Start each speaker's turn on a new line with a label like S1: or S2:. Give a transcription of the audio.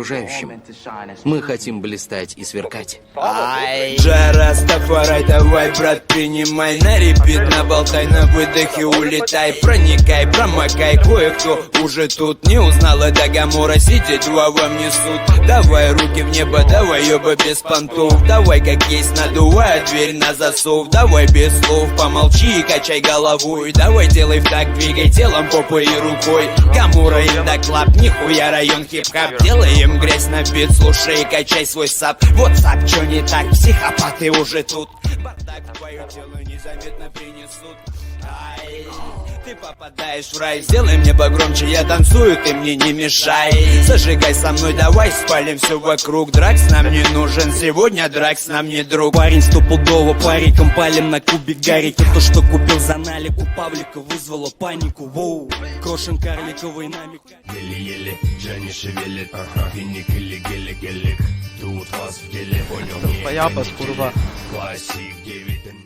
S1: окружающим. Мы хотим блистать и сверкать.
S2: Растафарай, давай, брат, принимай на репит, наболтай на выдохе, улетай, проникай, промокай, кое-кто уже тут не узнал, это Гамора, сидеть два вам несут. Давай руки в небо, давай ёба без понтов, давай как есть, надувай дверь на засов, давай без слов, помолчи и качай головой, давай делай в так, двигай телом, попой и рукой. Гамора, индаклаб, нихуя район хип-хап, делаем грязь на бит, слушай и качай свой сап. Вот сап, чё не так, психопаты уже тут. Бардак в твое тело незаметно принесут. Ай, ты попадаешь в рай, сделай мне погромче, я танцую, ты мне не мешай. Зажигай со мной, давай спалим все вокруг. Дракс нам не нужен, сегодня дракс нам не друг.
S3: Парень стопудово, париком палим на кубик гарики. То, что купил за налик у Павлика, вызвало панику. Воу, крошен карликовый намек.
S4: Еле-еле, Джани шевелит, финик или гелик-гелик. Тут вас в деле, понял?
S5: Пояпас, kurwa.
S4: Классик 9.